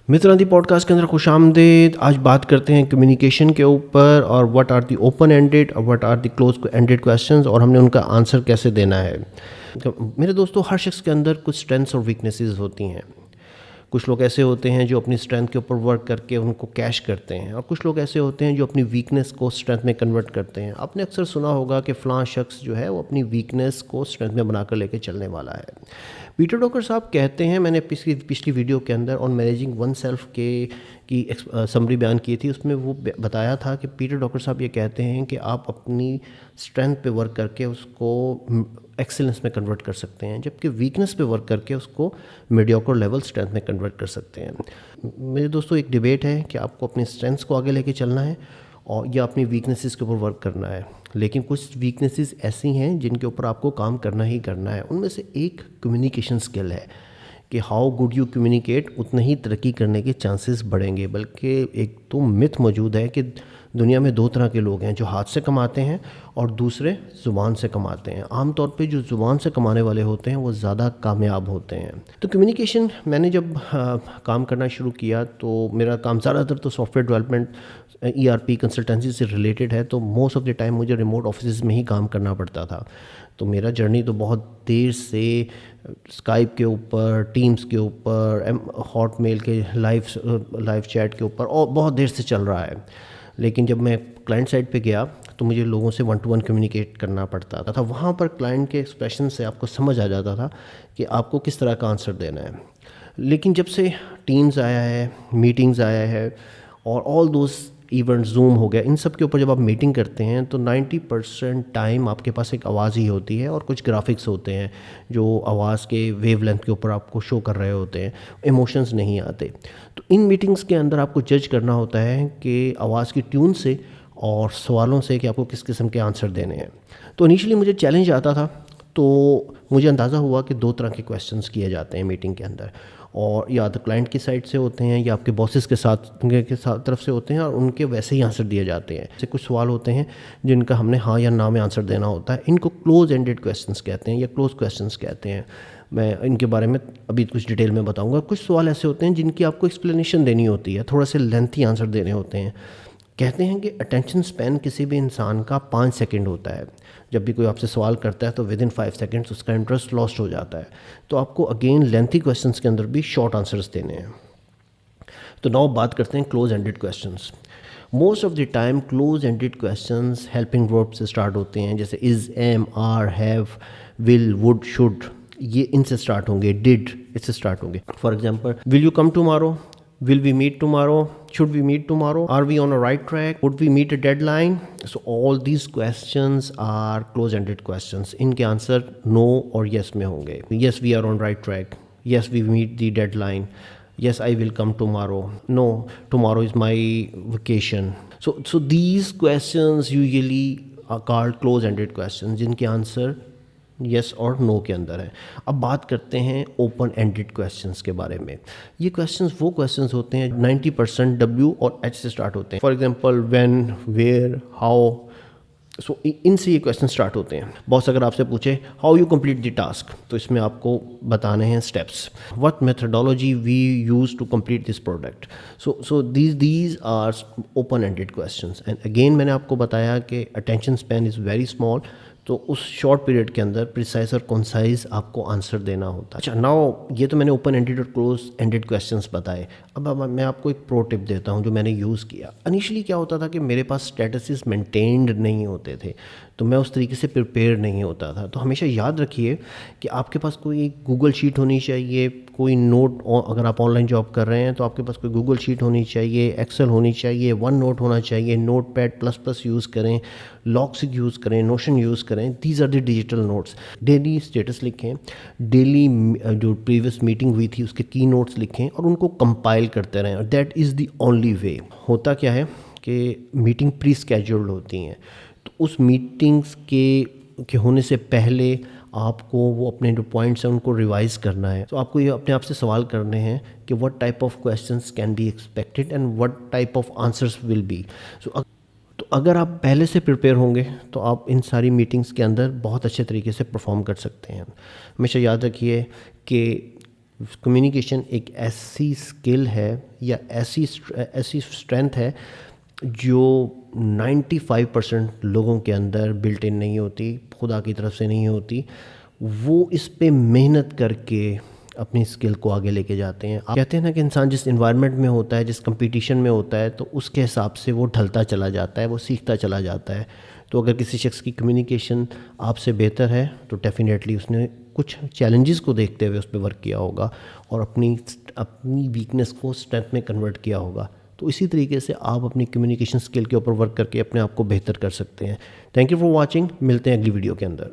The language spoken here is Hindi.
मित्रांती पॉडकास्ट के अंदर खुश आमदेद। आज बात करते हैं कम्युनिकेशन के ऊपर और what are the open ended और what are the close ended questions और हमने उनका आंसर कैसे देना है। तो मेरे दोस्तों, हर शख्स के अंदर कुछ स्ट्रेंथ्स और वीकनेसेस होती हैं। कुछ लोग ऐसे होते हैं जो अपनी स्ट्रेंथ के ऊपर वर्क करके उनको कैश करते हैं और कुछ लोग ऐसे होते हैं जो अपनी वीकनेस को स्ट्रेंथ में कन्वर्ट करते हैं। आपने अक्सर सुना होगा कि फ़लाँ शख्स जो है वो अपनी वीकनेस को स्ट्रेंथ में बनाकर लेके चलने वाला है। पीटर ड्रकर साहब कहते हैं, मैंने पिछली वीडियो के अंदर ऑन मैनेजिंग वन सेल्फ की समरी बयान की थी, उसमें वो बताया था कि पीटर ड्रकर साहब ये कहते हैं कि आप अपनी स्ट्रेंथ पे वर्क करके उसको एक्सेलेंस में कन्वर्ट कर सकते हैं, जबकि वीकनेस पे वर्क करके उसको मीडियोकर लेवल स्ट्रेंथ में कन्वर्ट कर सकते हैं। मेरे दोस्तों, एक डिबेट है कि आपको अपनी स्ट्रेंथ्स को आगे लेके चलना है और या अपनी वीकनेसेस के ऊपर वर्क करना है। लेकिन कुछ वीकनेसेस ऐसी हैं जिनके ऊपर आपको काम करना ही करना है। उनमें से एक कम्युनिकेशन स्किल है कि हाउ गुड यू कम्युनिकेट, उतना ही तरक्की करने के चांसेस बढ़ेंगे। बल्कि एक तो मिथ मौजूद है कि दुनिया में दो तरह के लोग हैं, जो हाथ से कमाते हैं और दूसरे ज़ुबान से कमाते हैं। आमतौर पे जो ज़ुबान से कमाने वाले होते हैं वो ज़्यादा कामयाब होते हैं। तो कम्युनिकेशन, मैंने जब काम करना शुरू किया तो मेरा काम ज़्यादातर तो सॉफ्टवेयर डेवलपमेंट, ERP कंसल्टेंसी से रिलेटेड है, तो मोस्ट ऑफ द टाइम मुझे रिमोट ऑफिस में ही काम करना पड़ता था। तो मेरा जर्नी तो बहुत देर से स्काइप के ऊपर, टीम्स के ऊपर, हॉटमेल के लाइव चैट के ऊपर और बहुत देर से चल रहा है। लेकिन जब मैं क्लाइंट साइड पे गया तो मुझे लोगों से वन टू वन कम्युनिकेट करना पड़ता था। वहाँ पर क्लाइंट के एक्सप्रेशन से आपको समझ आ जाता था कि आपको किस तरह का आंसर देना है। लेकिन जब से टीम्स आया है, मीटिंग्स आया है और ऑल दोस इवेंट, जूम हो गया, इन सब के ऊपर जब आप मीटिंग करते हैं तो 90% टाइम आपके पास एक आवाज़ ही होती है और कुछ ग्राफिक्स होते हैं जो आवाज़ के वेवलेंथ के ऊपर आपको शो कर रहे होते हैं, इमोशंस नहीं आते। तो इन मीटिंग्स के अंदर आपको जज करना होता है कि आवाज़ की ट्यून से और सवालों से कि आपको किस किस्म के आंसर देने हैं। तो इनिशियली मुझे चैलेंज आता था, तो मुझे अंदाज़ा हुआ कि दो तरह के क्वेश्चंस किए जाते हैं मीटिंग के अंदर, और या तो क्लाइंट की साइड से होते हैं या आपके बॉसेस के साथ तरफ से होते हैं और उनके वैसे ही आंसर दिए जाते हैं। ऐसे कुछ सवाल होते हैं जिनका हमने हाँ या ना में आंसर देना होता है। इनको क्लोज एंडेड क्वेश्चंस कहते हैं या क्लोज क्वेश्चंस कहते हैं। मैं इनके बारे में अभी कुछ डिटेल में बताऊंगा। कुछ सवाल ऐसे होते हैं जिनकी आपको एक्सप्लेनेशन देनी होती है, थोड़ा से लेंथी आंसर देने होते हैं। कहते हैं कि अटेंशन स्पैन किसी भी इंसान का 5 सेकंड होता है। जब भी कोई आपसे सवाल करता है तो विद इन 5 सेकंड्स उसका इंटरेस्ट लॉस्ट हो जाता है। तो आपको अगेन लेंथी क्वेश्चंस के अंदर भी शॉर्ट आंसर्स देने हैं। तो नाउ बात करते हैं close ended questions. Most of the time close ended questions helping verb से स्टार्ट होते हैं, जैसे is, am, are, have, will, would, should, ये इनसे स्टार्ट होंगे। डिड, इससे स्टार्ट होंगे। For example, will you come tomorrow, will we meet tomorrow, should we meet tomorrow, are we on a right track, would we meet a deadline? So all these questions are close ended questions. इनके आंसर no और yes में होंगे। Yes, we are on right track, yes, we meet the deadline, yes, I will come tomorrow, no, tomorrow is my vacation. So these questions usually are called close ended questions, जिनके आंसर यस और नो के अंदर है। अब बात करते हैं ओपन एंडेड क्वेश्चंस के बारे में। ये क्वेश्चंस वो क्वेश्चंस होते हैं 90% डब्ल्यू और एच से स्टार्ट होते हैं। For example, when, where, how, so इनसे ये क्वेश्चन स्टार्ट होते हैं। बॉस अगर आपसे पूछे how you complete the task, तो इसमें आपको बताने हैं steps. What methodology we use to complete this product. So these are open ended questions. And again मैंने आपको बताया कि attention span is very small, तो उस शॉर्ट पीरियड के अंदर प्रिसाइज और कॉन्साइज आपको आंसर देना होता है। अच्छा, नाउ ये तो मैंने ओपन एंडेड और क्लोज एंडेड क्वेश्चंस बताए। अब मैं आपको एक प्रो टिप देता हूँ जो मैंने यूज़ किया। इनिशियली क्या होता था कि मेरे पास स्टेटसेस मेंटेन्ड नहीं होते थे, तो मैं उस तरीके से प्रिपेयर नहीं होता था। तो हमेशा याद रखिए कि आपके पास कोई गूगल शीट होनी चाहिए, कोई नोट, अगर आप ऑनलाइन जॉब कर रहे हैं तो आपके पास कोई गूगल शीट होनी चाहिए, एक्सेल होनी चाहिए, वन नोट होना चाहिए, notepad plus plus use करें, लॉक्सिक यूज़ करें, नोशन यूज़ करें। These are the digital notes. Daily status लिखें, डेली जो प्रीवियस मीटिंग हुई थी उसके की नोट्स लिखें और उनको कंपाइल करते रहें। और that is the only way. होता क्या है कि मीटिंग प्री स्केड्यूल्ड होती हैं, तो उस मीटिंग्स के होने से पहले आपको वो अपने जो पॉइंट्स हैं उनको रिवाइज़ करना है। तो आपको ये अपने आप से सवाल करने हैं कि what type of questions can be expected and what type of answers will be. तो अगर आप पहले से प्रिपेयर होंगे तो आप इन सारी मीटिंग्स के अंदर बहुत अच्छे तरीके से परफॉर्म कर सकते हैं। हमेशा याद रखिए कि कम्युनिकेशन एक ऐसी स्किल है या ऐसी स्ट्रेंथ है जो 95% लोगों के अंदर बिल्ट इन नहीं होती, खुदा की तरफ से नहीं होती। वो इस पे मेहनत करके अपनी स्किल को आगे लेके जाते हैं। आप कहते हैं ना कि इंसान जिस इन्वायरमेंट में होता है, जिस कंपटीशन में होता है, तो उसके हिसाब से वो ढलता चला जाता है, वो सीखता चला जाता है। तो अगर किसी शख्स की कम्युनिकेशन आपसे बेहतर है तो डेफिनेटली उसने कुछ चैलेंजेस को देखते हुए उस पर वर्क किया होगा और अपनी वीकनेस को स्ट्रेंथ में कन्वर्ट किया होगा। तो इसी तरीके से आप अपनी कम्युनिकेशन स्किल के ऊपर वर्क करके अपने आप को बेहतर कर सकते हैं। Thank you for watching. मिलते हैं अगली वीडियो के अंदर।